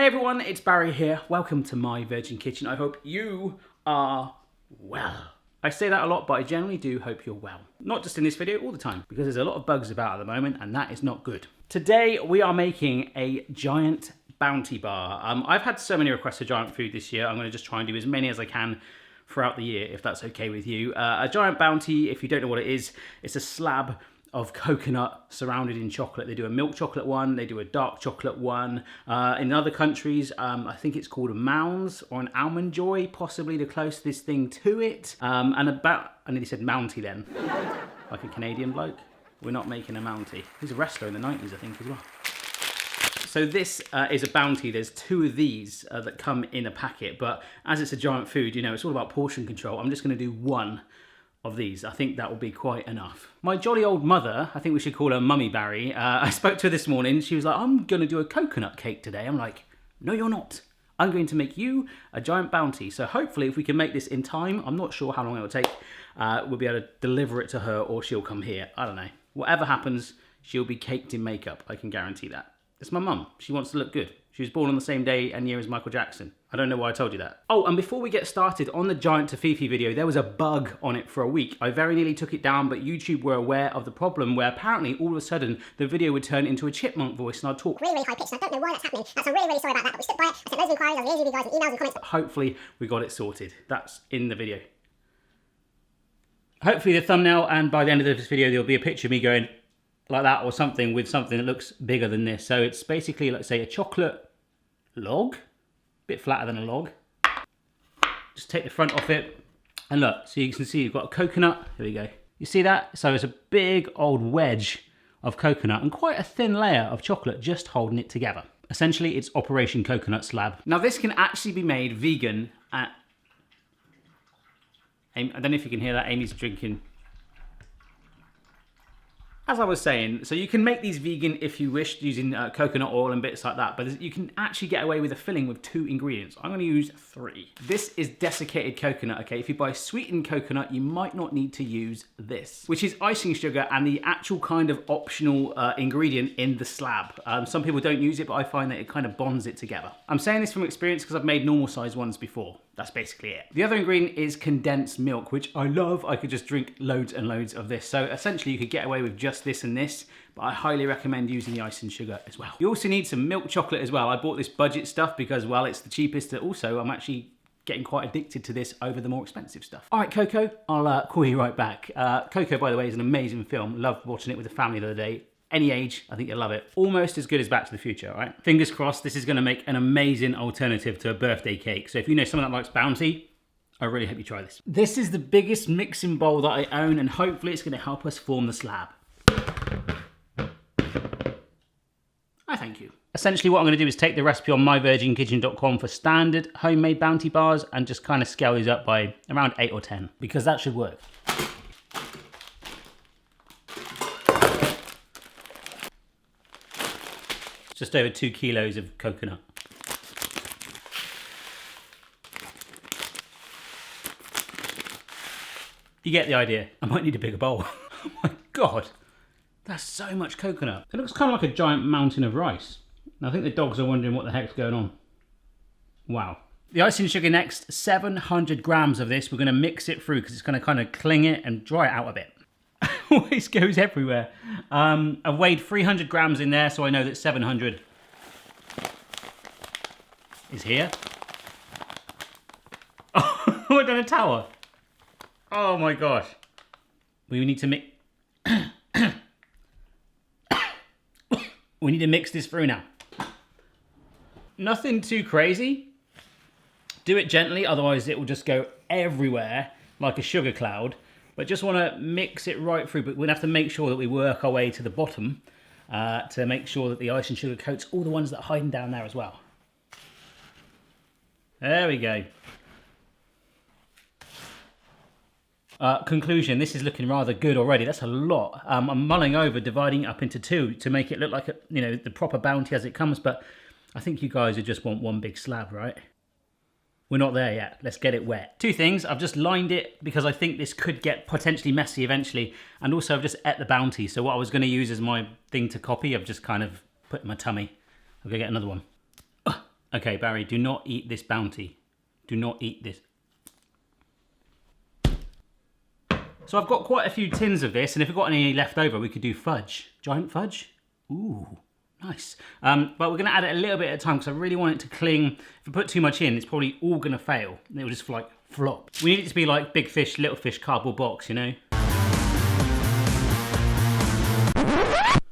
Hey everyone, it's Barry here. Welcome to my Virgin Kitchen. I hope you are well. I say that a lot, but I generally do hope you're well. Not just in this video, all the time, because there's a lot of bugs about at the moment, and that is not good. Today, we are making a giant bounty bar. I've had so many requests for giant food this year. I'm going to just try and do as many as I can throughout the year, if that's okay with you. A giant bounty, if you don't know what it is, it's a slab of coconut surrounded in chocolate. They do a milk chocolate one, they do a dark chocolate one. In other countries, I think it's called a mounds or an almond joy, possibly the closest thing to it. I nearly said mounty then, like a Canadian bloke. We're not making a mounty. He's a wrestler in the 90s, I think, as well. So this is a bounty. There's two of these that come in a packet, but as it's a giant food, you know, it's all about portion control. I'm just gonna do one of these. I think that will be quite enough. My jolly old mother, I think we should call her Mummy Barry, I spoke to her this morning. She was like, I'm going to do a coconut cake today. I'm like, no, you're not. I'm going to make you a giant bounty. So hopefully if we can make this in time, I'm not sure how long it will take, we'll be able to deliver it to her or she'll come here. I don't know. Whatever happens, she'll be caked in makeup. I can guarantee that. It's my mum. She wants to look good. She was born on the same day and year as Michael Jackson. I don't know why I told you that. Oh, and before we get started, on the Giant Tofifi video, there was a bug on it for a week. I very nearly took it down, but YouTube were aware of the problem where apparently all of a sudden the video would turn into a chipmunk voice and I'd talk really high pitched, and I don't know why that's happening. So I'm really sorry about that, but we stuck by it. I sent loads of inquiries, I was liaising with you guys in emails and comments. Hopefully we got it sorted. That's in the video. Hopefully the thumbnail, and by the end of this video, there'll be a picture of me going like that or something with something that looks bigger than this. So it's basically, let's say, a chocolate log, bit flatter than a log. Just take the front off it, and look, so you can see you've got a coconut. There we go. You see that? So it's a big old wedge of coconut and quite a thin layer of chocolate just holding it together. Essentially, it's Operation Coconut Slab. Now this can actually be made vegan at... I don't know if you can hear that, Amy's drinking. As I was saying, so you can make these vegan if you wish, using coconut oil and bits like that, but you can actually get away with a filling with 2 ingredients. I'm going to use 3. This is desiccated coconut, okay? If you buy sweetened coconut, you might not need to use this, which is icing sugar and the actual kind of optional ingredient in the slab. Some people don't use it, but I find that it kind of bonds it together. I'm saying this from experience because I've made normal size ones before. That's basically it. The other ingredient is condensed milk, which I love. I could just drink loads and loads of this. So essentially you could get away with just this and this, but I highly recommend using the icing sugar as well. You also need some milk chocolate as well. I bought this budget stuff because, well, it's the cheapest. Also, I'm actually getting quite addicted to this over the more expensive stuff. All right, Coco, I'll call you right back. Coco, by the way, is an amazing film. Loved watching it with the family the other day. Any age, I think you'll love it. Almost as good as Back to the Future, all right? Fingers crossed, this is gonna make an amazing alternative to a birthday cake. So if you know someone that likes Bounty, I really hope you try this. This is the biggest mixing bowl that I own, and hopefully it's gonna help us form the slab. I thank you. Essentially what I'm gonna do is take the recipe on myvirginkitchen.com for standard homemade Bounty bars and just kind of scale these up by around 8 or 10, because that should work. Just over 2 kilos of coconut. You get the idea. I might need a bigger bowl. Oh my God, that's so much coconut. It looks kind of like a giant mountain of rice. And I think the dogs are wondering what the heck's going on. Wow. The icing sugar next, 700 grams of this. We're gonna mix it through because it's gonna kind of cling it and dry it out a bit. Always goes everywhere. I've weighed 300 grams in there, so I know that 700 is here. Oh, I've done a tower. Oh my gosh. We need to mix. We need to mix this through now. Nothing too crazy. Do it gently, otherwise it will just go everywhere like a sugar cloud. But just want to mix it right through, but we're going to have to make sure that we work our way to the bottom to make sure that the icing sugar coats all the ones that are hiding down there as well. There we go. Conclusion, this is looking rather good already. That's a lot. I'm mulling over dividing it up into 2 to make it look like the proper Bounty as it comes, but I think you guys would just want one big slab, right? We're not there yet. Let's get it wet. 2 things. I've just lined it because I think this could get potentially messy eventually. And also I've just ate the Bounty. So what I was going to use as my thing to copy, I've just kind of put in my tummy. I'm going to get another one. Okay, Barry, do not eat this bounty. Do not eat this. So I've got quite a few tins of this, and if we've got any left over, we could do fudge. Giant fudge? Ooh, nice. But we're going to add it a little bit at a time because I really want it to cling. If we put too much in, it's probably all going to fail. It'll just like flop. We need it to be like big fish, little fish cardboard box, you know?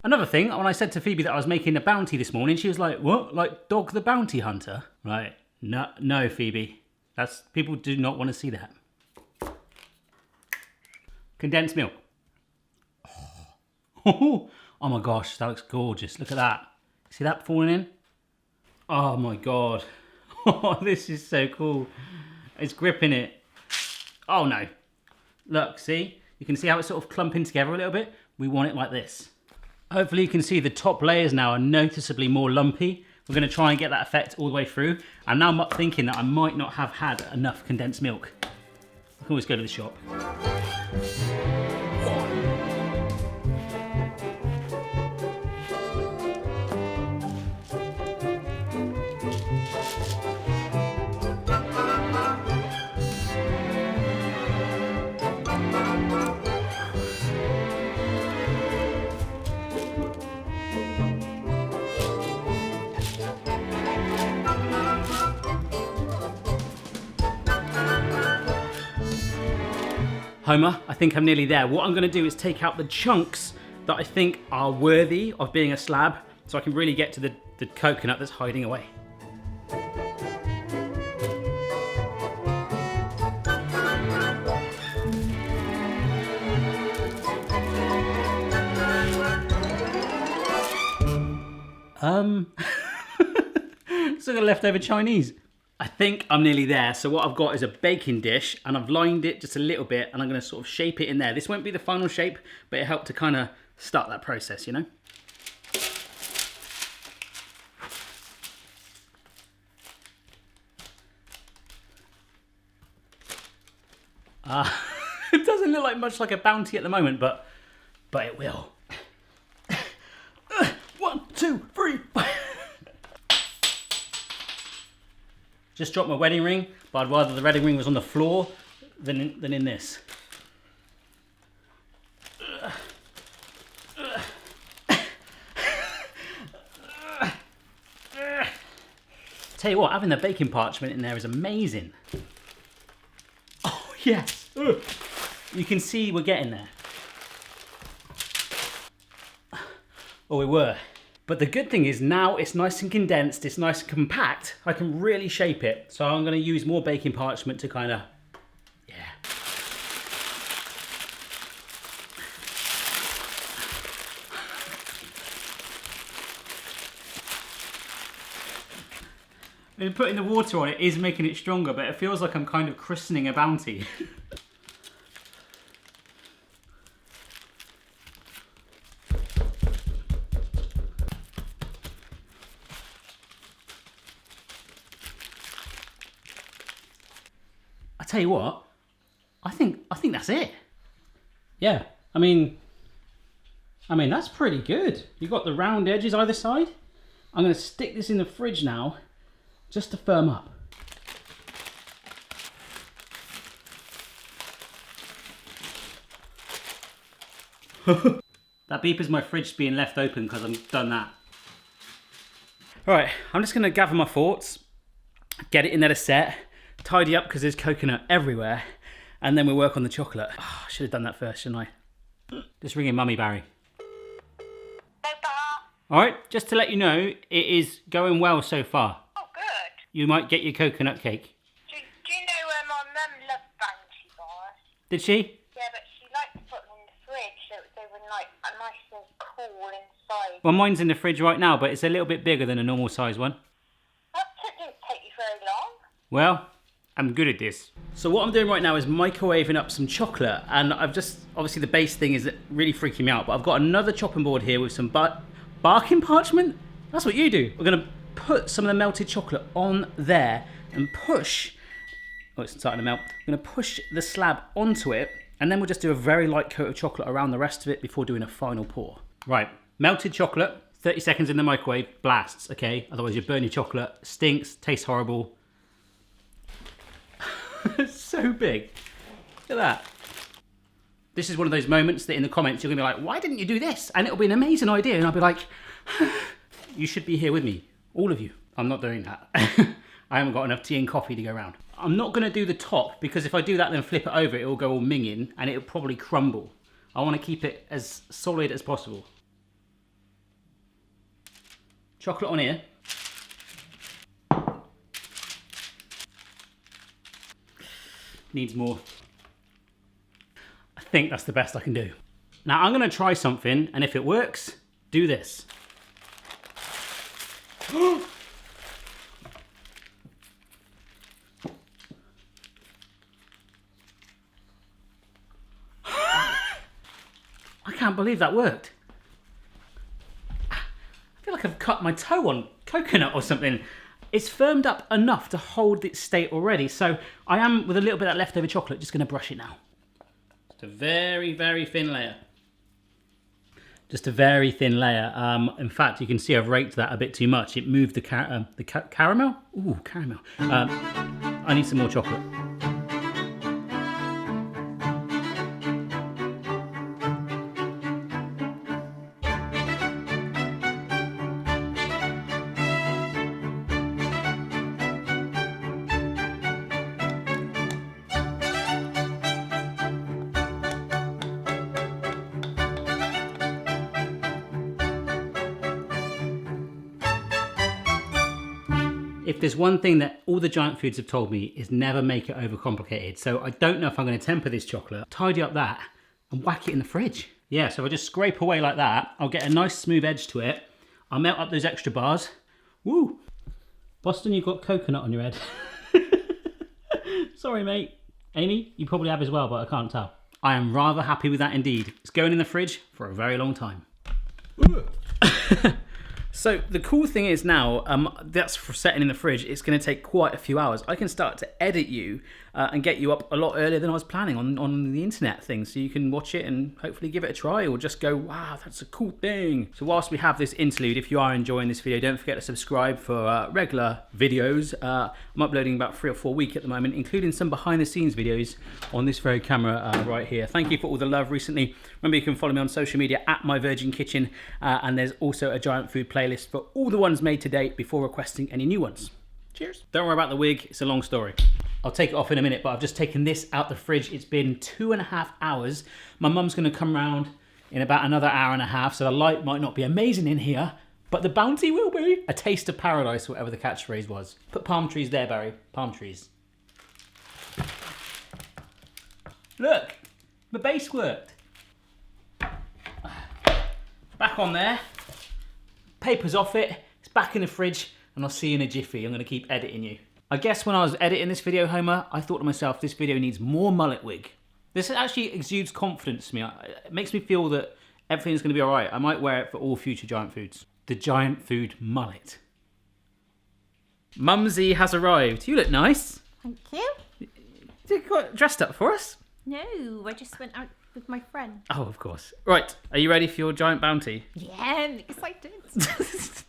Another thing, when I said to Phoebe that I was making a bounty this morning, she was like, what? Like Dog the Bounty Hunter? Right. No, Phoebe. People do not want to see that. Condensed milk. Oh my gosh, that looks gorgeous. Look at that. See that falling in? Oh my God. Oh, this is so cool. It's gripping it. Oh no. Look, see? You can see how it's sort of clumping together a little bit? We want it like this. Hopefully you can see the top layers now are noticeably more lumpy. We're going to try and get that effect all the way through. And now I'm thinking that I might not have had enough condensed milk. I can always go to the shop. Homer, I think I'm nearly there. What I'm going to do is take out the chunks that I think are worthy of being a slab so I can really get to the coconut that's hiding away. Still got leftover Chinese. I think I'm nearly there. So what I've got is a baking dish and I've lined it just a little bit and I'm going to sort of shape it in there. This won't be the final shape, but it helped to kind of start that process, you know? It doesn't look like much like a bounty at the moment, but it will. 1, 2, 3, 4. Just dropped my wedding ring, but I'd rather the wedding ring was on the floor than in this. Tell you what, having the baking parchment in there is amazing. Oh yes! You can see we're getting there. Or we were. But the good thing is now it's nice and condensed, it's nice and compact, I can really shape it. So I'm going to use more baking parchment to kind of, yeah. And putting the water on it is making it stronger, but it feels like I'm kind of christening a bounty. I tell you what, I think that's it. Yeah, I mean that's pretty good. You've got the round edges either side. I'm going to stick this in the fridge now, just to firm up. That beep is my fridge being left open because I've done that. Alright, I'm just going to gather my thoughts, get it in there to set, tidy up because there's coconut everywhere, and then we'll work on the chocolate. Oh, I should have done that first, shouldn't I? Just ringing Mummy, Barry. Alright, just to let you know, it is going well so far. Oh, good. You might get your coconut cake. Do you know where my mum loved bounty bars? Did she? Yeah, but she liked to put them in the fridge so they were like nice and cool inside. Well, mine's in the fridge right now, but it's a little bit bigger than a normal size one. That didn't take you very long. Well, I'm good at this. So what I'm doing right now is microwaving up some chocolate, and I've just, obviously the base thing is really freaking me out, but I've got another chopping board here with some barking parchment? That's what you do. We're gonna put some of the melted chocolate on there and push, oh, it's starting to melt. I'm gonna push the slab onto it, and then we'll just do a very light coat of chocolate around the rest of it before doing a final pour. Right, melted chocolate, 30 seconds in the microwave, blasts, okay? Otherwise you burn your chocolate, stinks, tastes horrible. It's so big. Look at that. This is one of those moments that in the comments you're gonna be like, why didn't you do this? And it'll be an amazing idea. And I'll be like, you should be here with me, all of you. I'm not doing that. I haven't got enough tea and coffee to go around. I'm not gonna do the top because if I do that then flip it over, it will go all minging and it'll probably crumble. I wanna keep it as solid as possible. Chocolate on here. Needs more. I think that's the best I can do. Now I'm gonna try something, and if it works, do this. I can't believe that worked. I feel like I've cut my toe on coconut or something. It's firmed up enough to hold its state already, so I am, with a little bit of that leftover chocolate, just gonna brush it now. Just a very, very thin layer. Just a very thin layer. In fact, you can see I've raked that a bit too much. It moved the caramel? Ooh, caramel. I need some more chocolate. If there's one thing that all the giant foods have told me is never make it overcomplicated. So I don't know if I'm going to temper this chocolate, tidy up that and whack it in the fridge. Yeah, so if I just scrape away like that, I'll get a nice smooth edge to it. I'll melt up those extra bars. Woo! Boston, you've got coconut on your head. Sorry, mate. Amy, you probably have as well, but I can't tell. I am rather happy with that indeed. It's going in the fridge for a very long time. So the cool thing is now, that's for setting in the fridge, it's going to take quite a few hours. I can start to edit you and get you up a lot earlier than I was planning on the internet thing. So you can watch it and hopefully give it a try or just go, wow, that's a cool thing. So whilst we have this interlude, if you are enjoying this video, don't forget to subscribe for regular videos. I'm uploading about 3 or 4 a week at the moment, including some behind the scenes videos on this very camera right here. Thank you for all the love recently. Remember, you can follow me on social media at My Virgin Kitchen, and there's also a giant food playlist for all the ones made to date before requesting any new ones. Cheers. Don't worry about the wig, it's a long story. I'll take it off in a minute, but I've just taken this out the fridge. It's been 2.5 hours. My mum's gonna come round in about another hour and a half, so the light might not be amazing in here, but the bounty will be. A taste of paradise, whatever the catchphrase was. Put palm trees there, Barry, palm trees. Look, the base worked. Back on there. Paper's off it, it's back in the fridge, and I'll see you in a jiffy. I'm gonna keep editing you. I guess when I was editing this video, Homer, I thought to myself, this video needs more mullet wig. This actually exudes confidence to me. It makes me feel that everything's gonna be all right. I might wear it for all future giant foods. The giant food mullet. Mumsy has arrived. You look nice. Thank you. You got dressed up for us? No, I just went out with my friend. Oh, of course. Right, are you ready for your giant bounty? Yeah, I'm excited.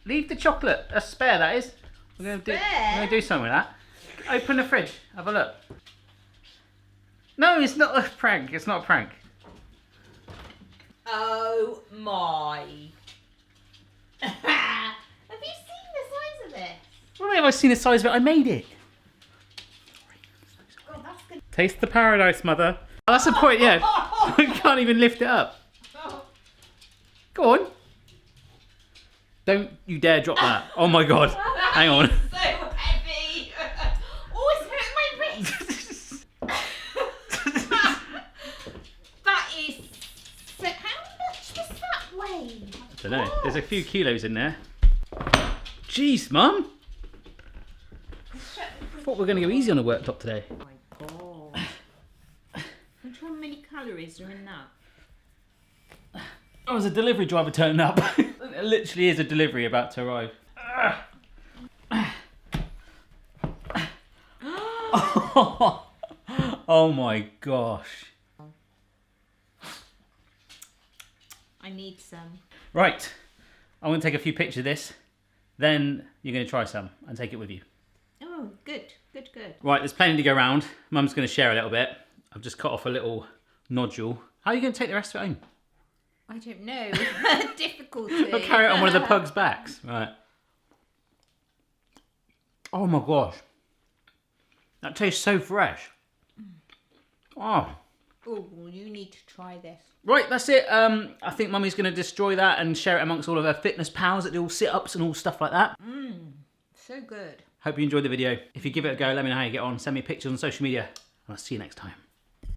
Leave the chocolate. A spare, that is. We're gonna do something with that. Open the fridge. Have a look. No, it's not a prank. It's not a prank. Oh my. Have you seen the size of this? What do you mean have I seen the size of it? I made it. Oh, that's good. Taste the paradise, mother. Oh, that's the point, yeah. I can't even lift it up. Go on. Don't you dare drop that. Oh my god. Hang on. So heavy. Oh, it's hurt my wrist. That is. How much does that weigh? I don't know. There's a few kilos in there. Jeez, Mum. I thought we were going to go easy on the worktop today. Oh my god. How many calories are in that? Oh, there's a delivery driver turning up. It literally is a delivery about to arrive. Oh my gosh. I need some. Right. I'm going to take a few pictures of this. Then you're going to try some and take it with you. Oh, good, good, good. Right, there's plenty to go around. Mum's going to share a little bit. I've just cut off a little nodule. How are you going to take the rest of it home? I don't know. Difficulty. I'll carry it on one of the pug's backs. Right. Oh my gosh. That tastes so fresh. Oh. Oh, you need to try this. Right, that's it. I think Mummy's going to destroy that and share it amongst all of her fitness pals that do all sit-ups and all stuff like that. So good. Hope you enjoyed the video. If you give it a go, let me know how you get on. Send me pictures on social media. And I'll see you next time.